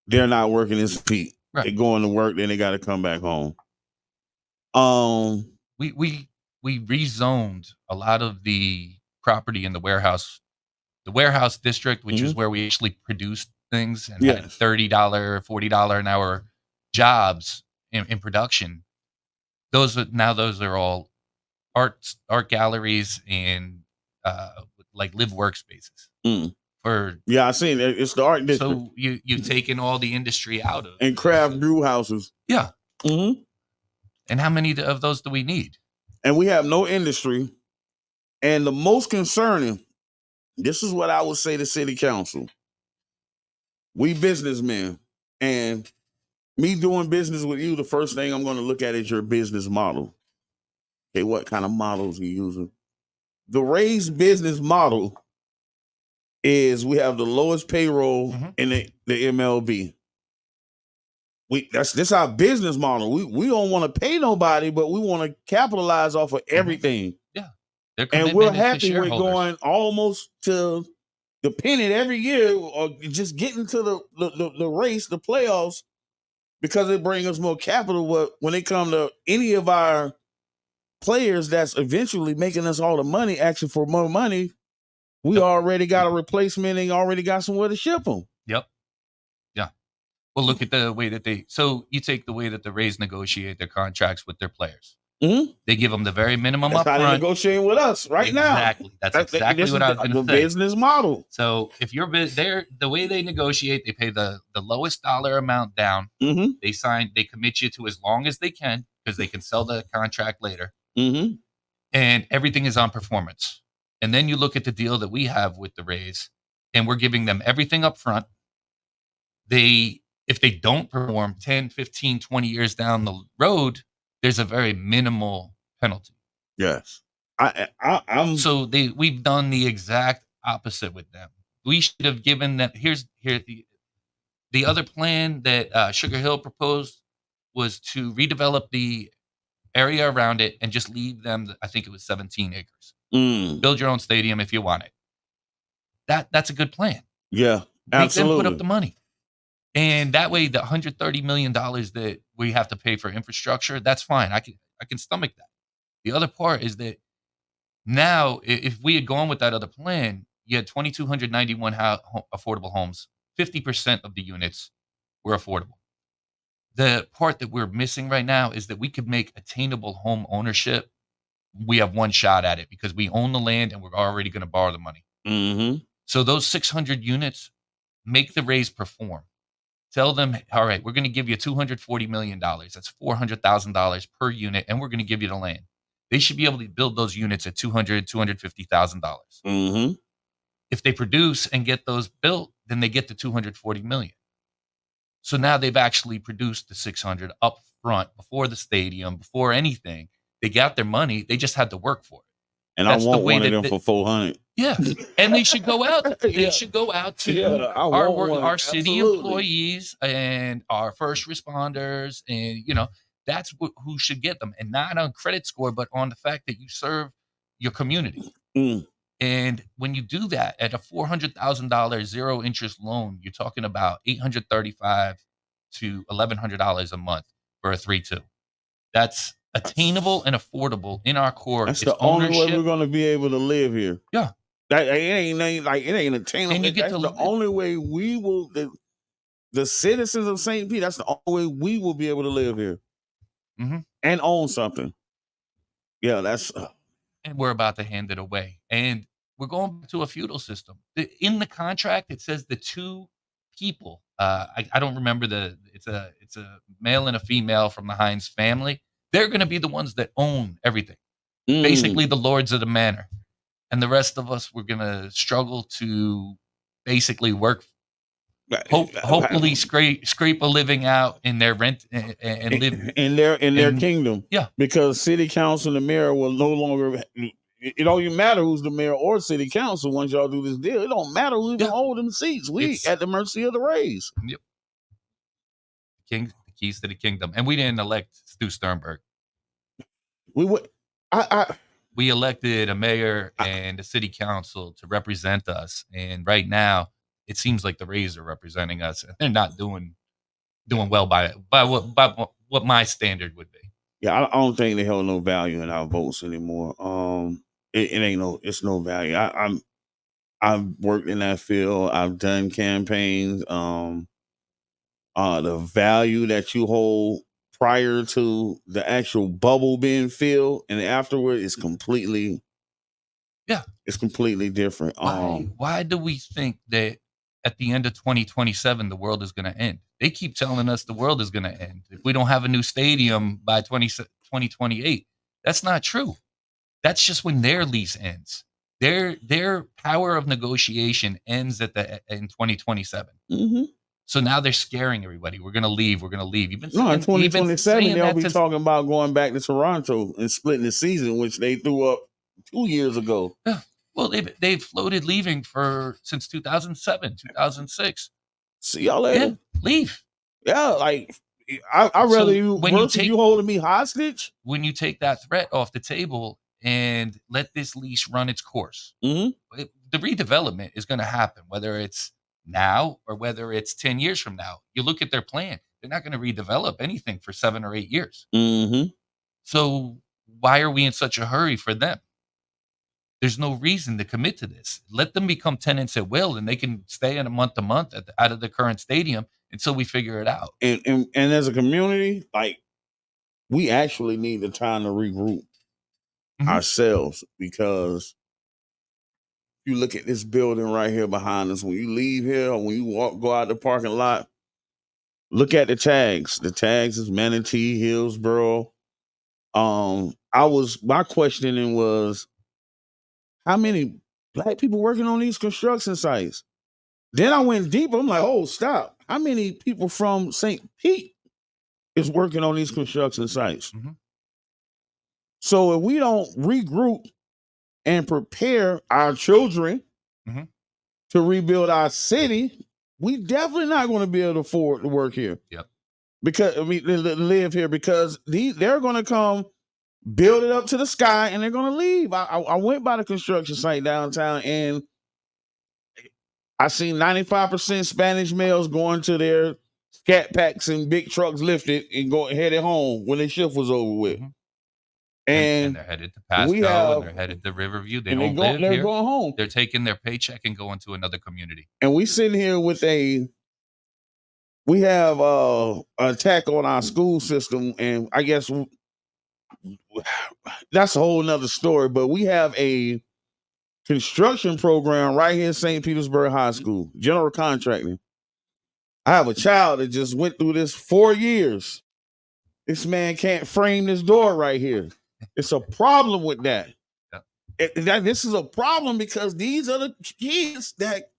they're not working in St. Pete. Right. They're going to work, then they got to come back home. We rezoned a lot of the property in the warehouse district, which is where we actually produced things and had $30, $40 an hour jobs in production. Those are all art galleries and like live workspaces. I seen it. It's the art district. So you've taken all the industry out of and craft brew houses. Yeah. And how many of those do we need? And we have no industry. And the most concerning, this is what I would say to city council. We businessmen, and me doing business with you, the first thing I'm going to look at is your business model. Okay, what kind of models are you using? The raised business model is we have the lowest payroll in the MLB. This our business model. We don't want to pay nobody, but we want to capitalize off of everything. Yeah. And we're happy we're going almost to the pennant every year, or just getting to the race, the playoffs, because it brings us more capital. When it comes to any of our players that's eventually making us all the money, asking for more money, we already got a replacement and already got somewhere to ship them. Yep. Yeah. Well, look at the way that you take the way that the Rays negotiate their contracts with their players. Mm-hmm. They give them the very minimum That's up how they're front. negotiating with us right now. Exactly. That's exactly This what is I was going the to say. business model. So if you're the way they negotiate, they pay the lowest dollar amount down. Mm-hmm. They commit you to as long as they can because they can sell the contract later. Mm-hmm. And everything is on performance. And then you look at the deal that we have with the Rays, and we're giving them everything up front. If they don't perform 10, 15, 20 years down the road, there's a very minimal penalty. Yes. I'm So we've done the exact opposite with them. We should have given them here the other plan that Sugar Hill proposed was to redevelop the area around it and just leave them, I think it was 17 acres. Build your own stadium if you want it. That's a good plan. Yeah, Make them absolutely. put up the money. And that way, the $130 million that we have to pay for infrastructure, that's fine. I can stomach that. The other part is that now, if we had gone with that other plan, you had 2,291 affordable homes. 50% of the units were affordable. The part that we're missing right now is that we could make attainable home ownership. We have one shot at it because we own the land and we're already going to borrow the money. Mm-hmm. So those 600 units, make the Rays perform. Tell them, all right, we're going to give you $240 million. That's $400,000 per unit, and we're going to give you the land. They should be able to build those units at $250,000. Mm-hmm. If they produce and get those built, then they get the $240 million. So now they've actually produced the 600 up front before the stadium, before anything. They got their money. They just had to work for it. And that's I want one of them for 400. Yeah, and they should go out. They should go out to our city employees and our first responders, and that's who should get them, and not on credit score, but on the fact that you serve your community. And when you do that at a $400,000 zero interest loan, you're talking about $835 to $1,100 a month for a 3-2. That's attainable and affordable in our core. That's the only way we're going to be able to live here. Yeah. It ain't attainable. And that's the only way we will, the citizens of St. Pete, that's the only way we will be able to live here and own something. Yeah, that's. And we're about to hand it away. And we're going back to a feudal system. In the contract, it says the two people, I don't remember it's a male and a female from the Hines family. They're going to be the ones that own everything. Basically the lords of the manor. And the rest of us, we're going to struggle to basically work, hopefully scrape a living out in their rent and live in their kingdom. Yeah. Because city council and the mayor will no longer, it don't even matter who's the mayor or city council once y'all do this deal. It don't matter who even hold them seats. It's at the mercy of the Rays. Yep. The keys to the kingdom. And we didn't elect Stu Sternberg. We elected a mayor and a city council to represent us. And right now, it seems like the Rays are representing us. And they're not doing well by what my standard would be. Yeah, I don't think they hold no value in our votes anymore. It's no value. I've worked in that field. I've done campaigns. The value that you hold prior to the actual bubble being filled and afterward is completely, it's completely different. Why do we think that at the end of 2027 the world is going to end? They keep telling us the world is going to end if we don't have a new stadium by 2028. That's not true. That's just when their lease ends. Their power of negotiation ends in 2027. So now they're scaring everybody. We're going to leave. We're going to leave. In 2027, they'll be talking about going back to Toronto and splitting the season, which they threw up 2 years ago. Yeah. Well, they've floated leaving since 2007, 2006. See y'all later. Leave. Yeah, like I'd rather you holding me hostage. When you take that threat off the table and let this leash run its course, the redevelopment is going to happen, whether it's now or whether it's 10 years from now. You look at their plan; they're not going to redevelop anything for 7 or 8 years. So why are we in such a hurry for them? There's no reason to commit to this. Let them become tenants at will, and they can stay in a month to month out of the current stadium until we figure it out. And as a community, like we actually need the time to regroup ourselves, because you look at this building right here behind us. When you leave here, or when you go out the parking lot, look at the tags. The tags is Manatee, Hillsboro. My questioning was, how many black people working on these construction sites? Then I went deeper. I'm like, oh, stop. How many people from St. Pete is working on these construction sites? So if we don't regroup and prepare our children to rebuild our city, we definitely not going to be able to afford to work here. Yep. Because live here, because they're going to come build it up to the sky and they're going to leave. I went by the construction site downtown and I seen 95% Spanish males going to their scat packs and big trucks lifted and headed home when their shift was over with. And they're headed to Pasco, and they're headed to Riverview. They don't live they're here. Going home. They're taking their paycheck and going to another community. And we sitting here with we have an attack on our school system, and I guess that's a whole nother story. But we have a construction program right here in St. Petersburg High School, general contracting. I have a child that just went through this 4 years. This man can't frame this door right here. It's a problem with that. This is a problem because these are the kids that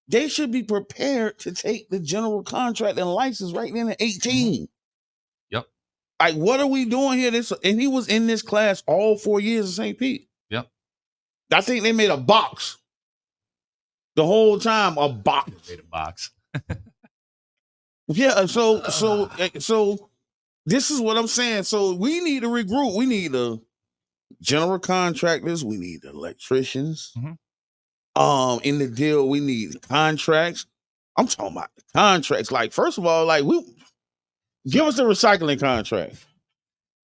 they should be prepared to take the general contract and license right then at 18. Yep. Like, what are we doing here? And he was in this class all 4 years at St. Pete. Yep. I think they made a box. The whole time, a box. They made a box. Yeah, so this is what I'm saying. So we need to regroup. We need general contractors. We need electricians. In the deal, we need contracts. I'm talking about the contracts. Like, first of all, like, give us the recycling contract.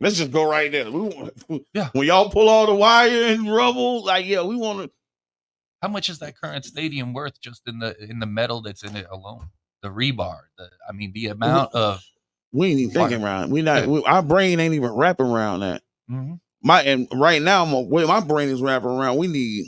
Let's just go right there. When y'all pull all the wire and rubble, like, yeah, we want to. How much is that current stadium worth just in the metal that's in it alone? The rebar. The amount of. We ain't even thinking around. Our brain ain't even wrapping around that. Right now, my brain is wrapping around. We need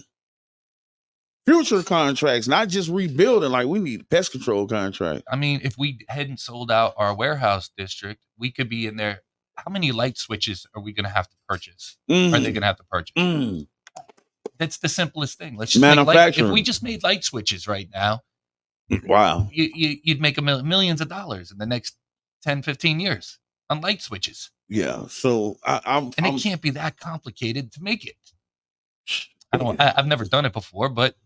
future contracts, not just rebuilding. Like, we need pest control contract. I mean, if we hadn't sold out our warehouse district, we could be in there. How many light switches are we going to have to purchase? Are they going to have to purchase? That's the simplest thing. Let's just manufacturing. If we just made light switches right now, wow, you'd make millions of dollars in the next 10, 15 years on light switches. Yeah. So it can't be that complicated to make it. I've never done it before, but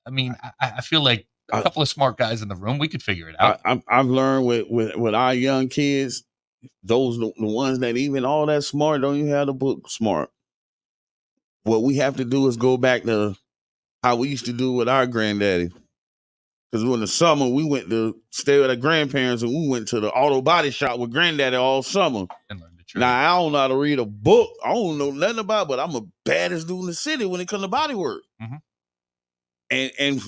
I mean, I feel like a couple of smart guys in the room, we could figure it out. I've learned with our young kids, those the ones that even all that smart don't even have the book smart. What we have to do is go back to how we used to do with our granddaddy. Because in the summer, we went to stay with our grandparents and we went to the auto body shop with granddaddy all summer. And learn the truth. Now, I don't know how to read a book. I don't know nothing about it, but I'm the baddest dude in the city when it comes to body work. And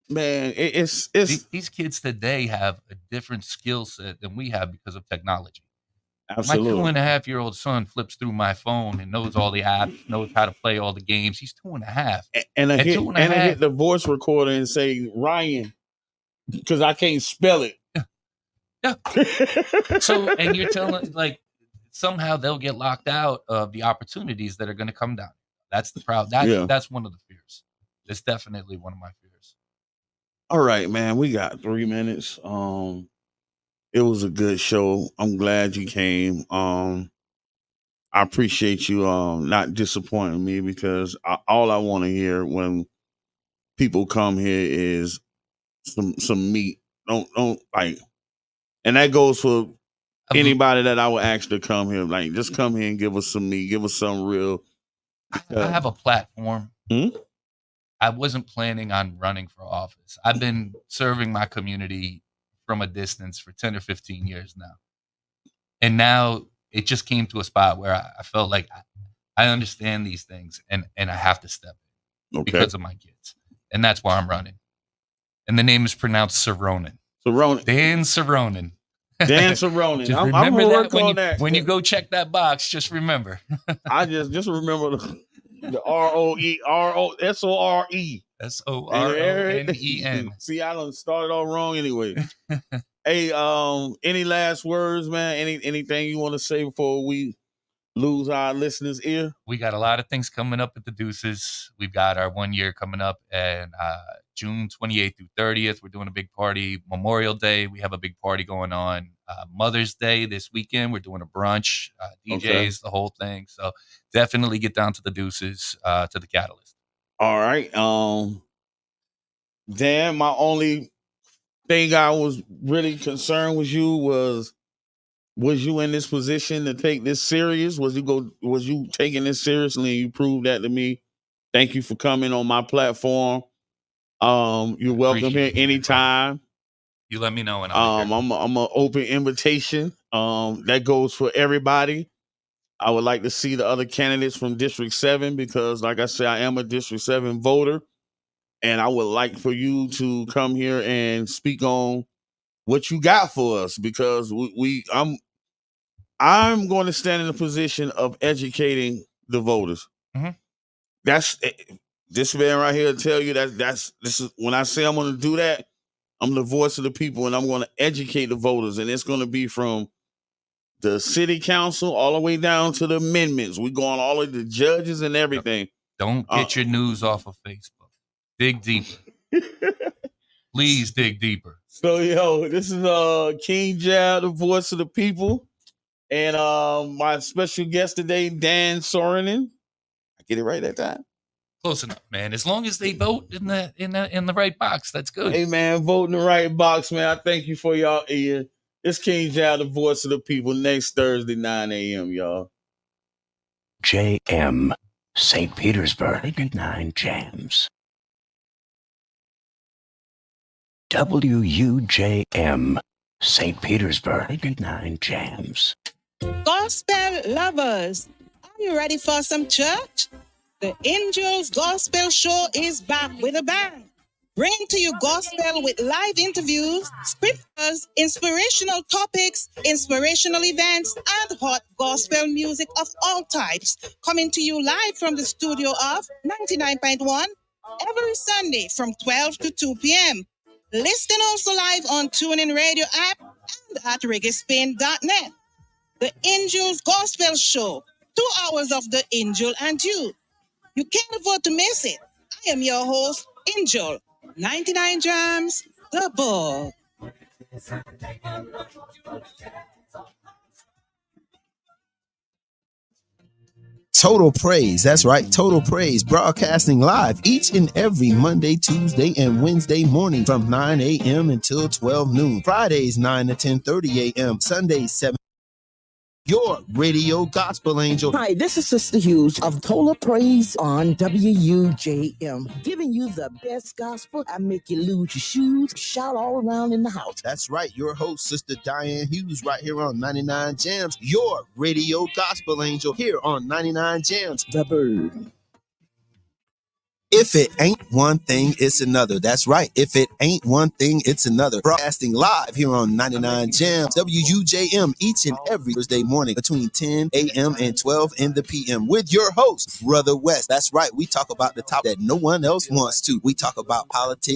man, it's these kids today have a different skill set than we have because of technology. Absolutely. My 2.5-year-old son flips through my phone and knows all the apps, knows how to play all the games. He's 2.5. And I hit the voice recorder and say, Ryan, because I can't spell it. Yeah. So, and you're telling, like, somehow they'll get locked out of the opportunities that are going to come down. That's the problem. That's one of the fears. It's definitely one of my fears. All right, man. We got 3 minutes. It was a good show. I'm glad you came. I appreciate you not disappointing me, because all I want to hear when people come here is some meat. Don't like, and that goes for anybody that I would ask to come here. Like, just come here and give us some meat, give us some real. I have a platform. I wasn't planning on running for office. I've been serving my community from a distance for 10 or 15 years now. And now it just came to a spot where I felt like I understand these things and I have to step in because of my kids. And that's why I'm running. And the name is pronounced Soronen. Soronen. Dan Soronen. Dan Soronen. Just I'm remember gonna that work when on you that. when you go check that box. Just remember. I just remember the ROSORE. SORONEN. See, I done started all wrong anyway. Hey, any last words, man? Anything you want to say before we lose our listeners' ear? We got a lot of things coming up at the Deuces. We've got our 1 year coming up, and June 28th through 30th, we're doing a big party. Memorial Day, we have a big party going on. Mother's Day this weekend, we're doing a brunch, DJs, Okay. the whole thing. So definitely get down to the Deuces, to the Catalyst. All right. Dan, my only thing I was really concerned with you was you in this position to take this serious? Was you taking this seriously, and you proved that to me? Thank you for coming on my platform. You're welcome here Appreciate you. anytime. You let me know, and I'll be here. I'm an open invitation. That goes for everybody. I would like to see the other candidates from District 7 because, like I said, I am a District 7 voter. And I would like for you to come here and speak on what you got for us because I'm going to stand in the position of educating the voters. Mm-hmm. That's this man right here tell you this is when I say I'm going to do that, I'm the voice of the people and I'm going to educate the voters, and it's going to be from the city council all the way down to the amendments. We're going all of the judges and everything. Don't get your news off of Facebook. Dig deeper. Please dig deeper. So, yo, this is King Jab, the voice of the people. And my special guest today, Dan Soronen. I get it right that time? Close enough, man. As long as they vote in the right box, that's good. Hey, man, vote in the right box, man. I thank you for y'all ear. It's King Jab, the voice of the people, next Thursday, 9 a.m., y'all. JM, St. Petersburg, 89 Jams. WUJM, St. Petersburg, 89 Jams. Gospel lovers, are you ready for some church? The Angels Gospel Show is back with a bang. Bringing to you gospel with live interviews, scriptures, inspirational topics, inspirational events, and hot gospel music of all types. Coming to you live from the studio of 99.1 every Sunday from 12 to 2 p.m. Listen also live on TuneIn Radio app and at reggaespain.net. The Angels Gospel Show, 2 hours of the angel and you. You can't afford to miss it. I am your host, Angel. 99 Jams, the ball. Total Praise. That's right. Total Praise broadcasting live each and every Monday, Tuesday, and Wednesday morning from 9 a.m. until 12 noon. Fridays, 9 to 10:30 a.m. Sundays, 7. Your radio gospel angel. Hi, this is Sister Hughes of Total Praise on WUJM, giving you the best gospel. I make you lose your shoes, shout all around in the house. That's right, your host, Sister Diane Hughes, right here on 99 Jams, your radio gospel angel here on 99 Jams. The Bird. If it ain't one thing, it's another. That's right. If it ain't one thing, it's another. Broadcasting live here on 99 Jams, WUJM, each and every Thursday morning between 10 a.m. and 12 in the p.m. with your host, Brother West. That's right. We talk about the topic that no one else wants to. We talk about politics.